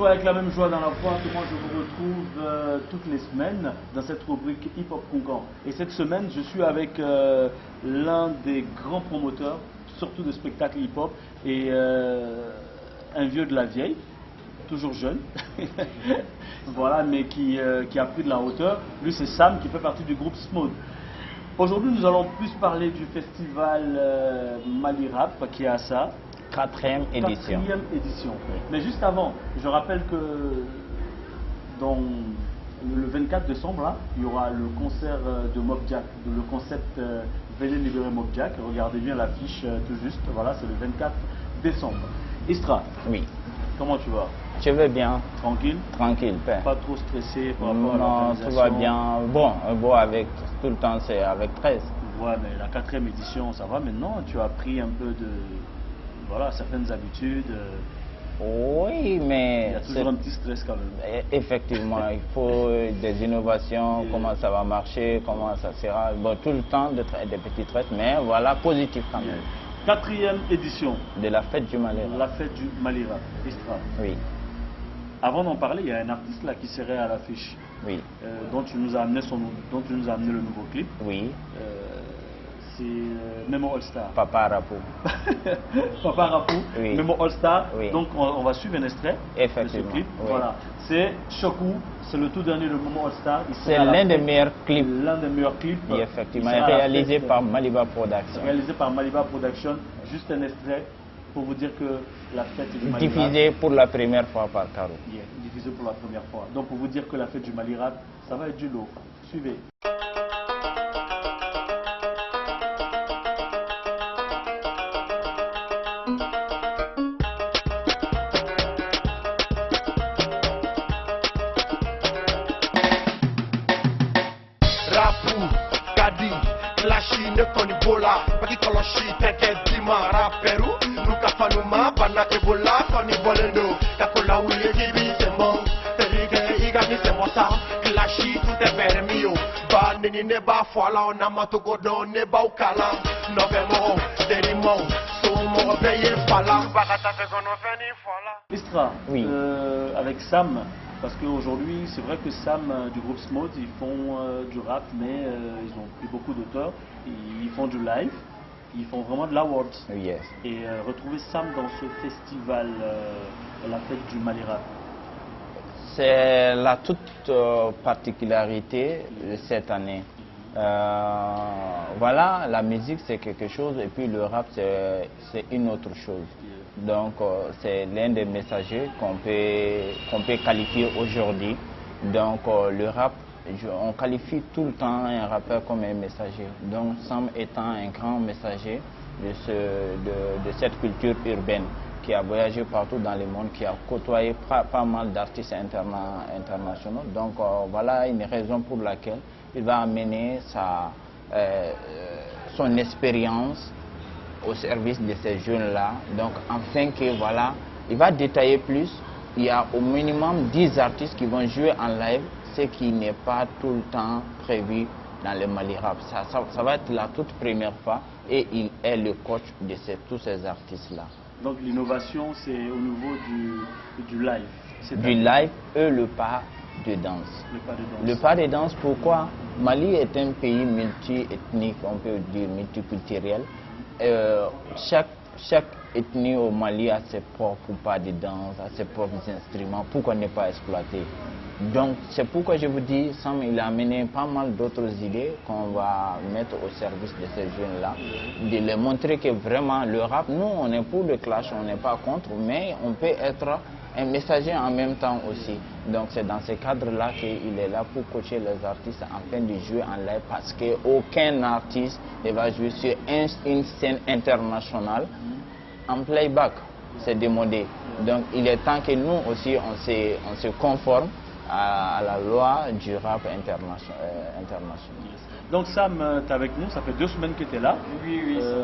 toujours avec la même joie dans la foi que moi je vous retrouve toutes les semaines dans cette rubrique Hip Hop Concan. Et cette semaine, je suis avec l'un des grands promoteurs, surtout de spectacles hip hop, et un vieux de la vieille, toujours jeune, voilà, mais qui a pris de la hauteur. Lui, c'est Sam, qui fait partie du groupe Smooth. Aujourd'hui, nous allons plus parler du festival Mali Rap qui est à ça. Quatrième édition. Mais juste avant, je rappelle que dans le 24 décembre, là, il y aura le concert de Mob Jack, le concept Venez libérer Mob Jack. Regardez bien l'affiche tout juste. Voilà, c'est le 24 décembre. Istra. Oui. Comment tu vas? Je vais bien. Tranquille? Tranquille, père. Pas trop stressé par rapport à l'organisation? Non, tout va bien. Bon, avec tout le temps, c'est avec 13. Ouais, mais la 4e édition, ça va maintenant? Tu as pris un peu de... Voilà, certaines habitudes. Oui, mais... Il y a toujours un petit stress quand même. Effectivement, il faut des innovations, comment ça va marcher, comment ça sera. Bon, tout le temps des petits stress, mais voilà, positif quand même. 4e édition. De la fête du Mali. La fête du Mali Rap. Istra. Oui. Avant d'en parler, il y a un artiste là qui serait à l'affiche. Oui. Dont tu nous as amené le nouveau clip. Oui. C'est Memo All Star. Papa Rapou. Papa Rapou, oui. Memo All Star. Oui. Donc on va suivre un extrait de ce clip. Oui. Voilà. C'est Chokou, c'est le tout dernier de Memo All Star. C'est l'un des meilleurs clips. L'un des meilleurs clips. Oui, effectivement, réalisé par Maliba Production. Réalisé par Maliba Production. Juste un extrait pour vous dire que la fête du Mali Rap. Diffusé pour la première fois par Caro. Yeah, diffusé pour la première fois. Donc pour vous dire que la fête du Mali Rap, ça va être du lourd. Suivez. Rapu, Gadi, Clashi, Nekoni Bola, Paki Koloshi, Teke Dima, Raperu, Luka Fanuma, Bana Ebola, Koni Bolendo, Kakola Uye Gibi, Semon, Terige, Igami Semosa, Clashi, tout est permis, Ba Nini Neba, Foala, Onamato Godon, Neba Ukala, Novemo, Denimon, Somo, Beye, Fala, Bagata Fegono, Feni, Fola. Istra, oui. Avec Sam, parce qu'aujourd'hui, c'est vrai que Sam du groupe Smooth, ils font du rap, mais ils ont pris beaucoup d'auteurs, ils font du live, ils font vraiment de l'awards. Yes. Et retrouver Sam dans ce festival, la fête du Mali Rap. C'est la toute particularité de cette année. Voilà, la musique c'est quelque chose et puis le rap c'est une autre chose. Donc c'est l'un des messagers qu'on peut qualifier aujourd'hui. Donc le rap, on qualifie tout le temps un rappeur comme un messager. Donc Sam étant un grand messager de cette culture urbaine qui a voyagé partout dans le monde, qui a côtoyé pas mal d'artistes internationaux. Donc voilà une raison pour laquelle il va amener son expérience au service de ces jeunes-là. Donc, afin que, voilà, il va détailler plus. Il y a au minimum 10 artistes qui vont jouer en live, ce qui n'est pas tout le temps prévu dans le Mali Rap. Ça va être la toute première fois et il est le coach de tous ces artistes-là. Donc, l'innovation, c'est au niveau du live. Du live et le pas de danse. Le pas de danse, pourquoi? Mali est un pays multi-ethnique, on peut dire multiculturel. Chaque ethnie au Mali a ses propres pas de danse, a ses propres instruments, pourquoi ne pas exploiter? Donc c'est pourquoi je vous dis, Sam il a amené pas mal d'autres idées qu'on va mettre au service de ces jeunes-là, de les montrer que vraiment le rap, nous on est pour le clash, on n'est pas contre, mais on peut être un messager en même temps aussi. Donc c'est dans ce cadre-là qu'il est là pour coacher les artistes afin de jouer en live parce qu'aucun artiste ne va jouer sur une scène internationale en playback. C'est démodé. Donc il est temps que nous aussi on se conforme à la loi du rap international. Donc Sam, tu es avec nous, ça fait 2 semaines que tu es là,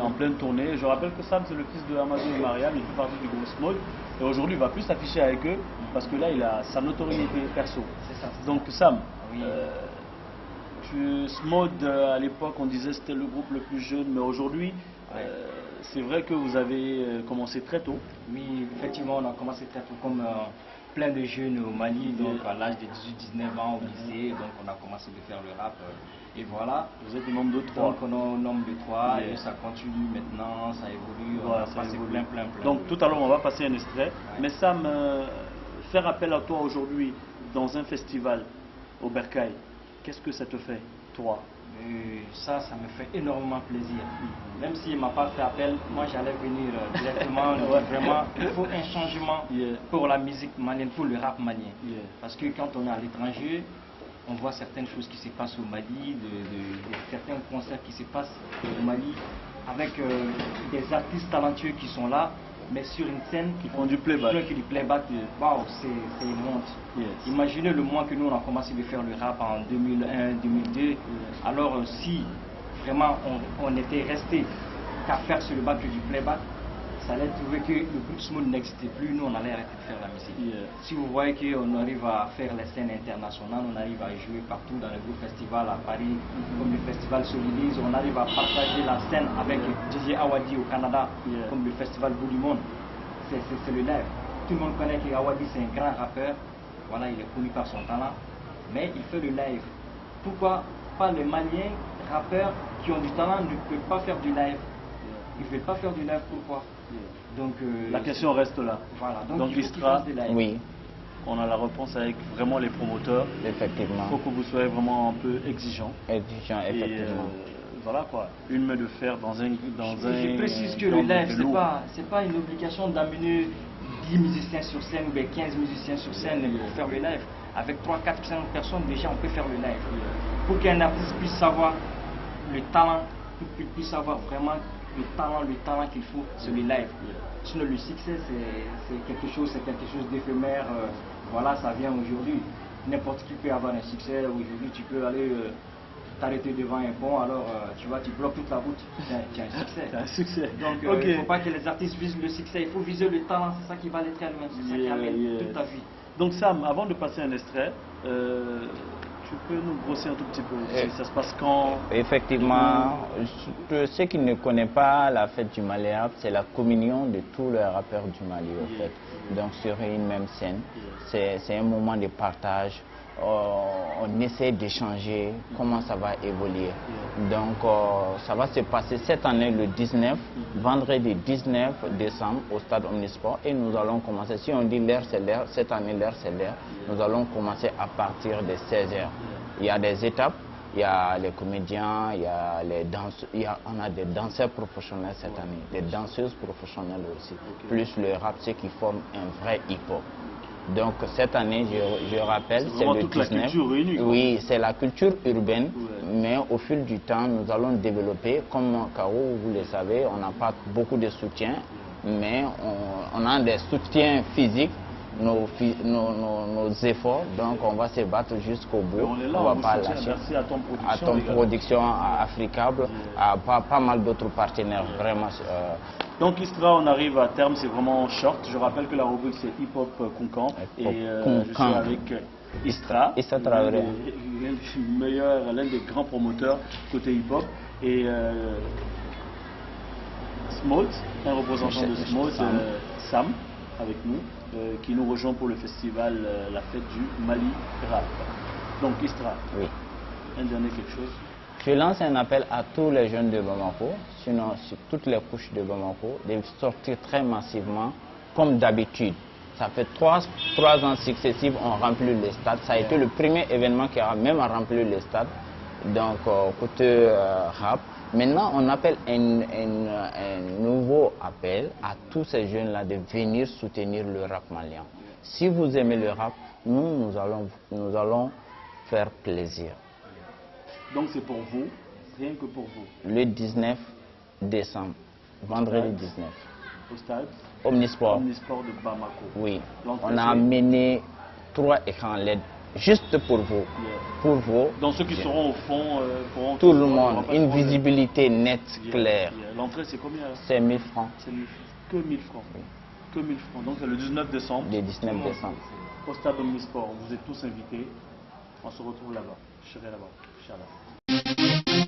en pleine tournée. Je rappelle que Sam, c'est le fils de Amadou et Mariam, il fait partie du groupe Smooth. Et aujourd'hui, il va plus s'afficher avec eux parce que là, il a sa notoriété perso. C'est ça. Donc Sam, Oui. Smooth, à l'époque, on disait que c'était le groupe le plus jeune, mais aujourd'hui, c'est vrai que vous avez commencé très tôt. Oui, effectivement, on a commencé très tôt comme plein de jeunes au Mali, donc à l'âge de 18-19 ans au lycée, donc on a commencé de faire le rap. Et voilà. Vous êtes au nombre de 3. Donc on est au nombre de 3 et ça continue maintenant, ça évolue, voilà, on a passé plein. Donc tout à l'heure on va passer un extrait. Ouais. Mais Sam, faire appel à toi aujourd'hui dans un festival au Bercail, qu'est-ce que ça te fait, toi? Ça me fait énormément plaisir. Même s'il ne m'a pas fait appel, moi j'allais venir directement. Vraiment, il faut un changement pour la musique malienne, pour le rap malien. Parce que quand on est à l'étranger, on voit certaines choses qui se passent au Mali, certains concerts qui se passent au Mali, avec des artistes talentueux qui sont là, mais sur une scène qui font du playback. Waouh, c'est une honte. Imaginez le mois que nous on a commencé de faire le rap en 2001-2002. Alors si vraiment on était resté qu'à faire sur le bac du playback, ça allait trouver que le groupe Small n'existait plus, nous on allait arrêter de faire la musique. Si vous voyez qu'on arrive à faire les scènes internationales, on arrive à jouer partout dans les gros festivals à Paris, comme le festival Solidise, on arrive à partager la scène avec DJ Awadi au Canada, comme le festival Bout du Monde, c'est le live. Tout le monde connaît que Awadi c'est un grand rappeur, voilà, il est connu par son talent, mais il fait le live. Pourquoi pas les Maliens rappeurs qui ont du talent ne peuvent pas faire du live? Ils ne veulent pas faire du live, pourquoi? Donc, la question reste là. Voilà, donc Istra, oui. On a la réponse avec vraiment les promoteurs. Effectivement. Il faut que vous soyez vraiment un peu exigeant. Exigeant, effectivement. Voilà quoi, une main de fer dans un... Je précise que le live, c'est pas une obligation d'amener 10 musiciens sur scène ou bien 15 musiciens sur scène pour faire le live. Avec 3, 4, 5 personnes, déjà on peut faire le live. Pour qu'un artiste puisse savoir le talent, pour qu'il puisse savoir vraiment le talent qu'il faut, c'est le live. Sinon le succès c'est quelque chose d'éphémère, voilà, ça vient aujourd'hui. N'importe qui peut avoir un succès, aujourd'hui tu peux aller t'arrêter devant un pont, alors tu bloques toute la route, tu as un succès. Un succès. Donc il ne faut pas que les artistes visent le succès, il faut viser le talent, c'est ça qui va aller très loin, c'est ça qui amène toute ta vie. Donc Sam, avant de passer un extrait, tu peux nous brosser un tout petit peu, ça se passe quand? Effectivement, ceux qui ne connaissent pas la fête du Malais, c'est la communion de tous les rappeurs du Mali en fait. Donc sur une même scène, c'est un moment de partage, on essaie d'échanger comment ça va évoluer. Donc ça va se passer cette année le 19, vendredi 19 décembre au stade Omnisport et nous allons commencer, si on dit l'heure c'est l'heure, cette année l'heure c'est l'heure, nous allons commencer à partir de 16h. Il y a des étapes, il y a les comédiens, il y a les danseurs, on a des danseurs professionnels cette année, des danseuses professionnelles aussi, plus le rap, ceux qui forment un vrai hip-hop. Donc cette année, je rappelle, c'est le 19. Oui, c'est la culture urbaine, mais au fil du temps, nous allons développer, comme Kao, vous le savez, on n'a pas beaucoup de soutien, mais on a des soutiens physiques, nos efforts, donc on va se battre jusqu'au bout, on ne va pas lâcher. Merci à ton production, à Africable, à pas mal d'autres partenaires, vraiment. Donc Istra, on arrive à terme, c'est vraiment short. Je rappelle que la rubrique c'est Hip Hop Konkan et je suis avec Istra, l'un des grands promoteurs côté hip hop et Smalt, un représentant de Smalt, Sam, avec nous, qui nous rejoint pour le festival La Fête du Mali Rap. Donc Istra, un dernier quelque chose. Je lance un appel à tous les jeunes de Bamako, sinon sur toutes les couches de Bamako, de sortir très massivement, comme d'habitude. Ça fait 3 ans successifs, on remplit les stades. Ça a été le premier événement qui a même rempli les stades, donc côté rap. Maintenant, on appelle un nouveau appel à tous ces jeunes-là de venir soutenir le rap malien. Si vous aimez le rap, nous allons faire plaisir. Donc c'est pour vous, rien que pour vous. Le 19 décembre, vendredi 19. Au stade Omnisport. Omnisport de Bamako. Oui. On a amené 3 écrans LED juste pour vous. Pour vous. Donc ceux qui seront au fond pourront... Tout le monde. Une visibilité nette, claire. L'entrée c'est combien? C'est 1000 francs. C'est que 1000 francs. Que 1000 francs. Donc c'est le 19 décembre. Le 19 décembre. Au stade Omnisport. Vous êtes tous invités. On se retrouve là-bas. Je serai là-bas. Inch'Allah.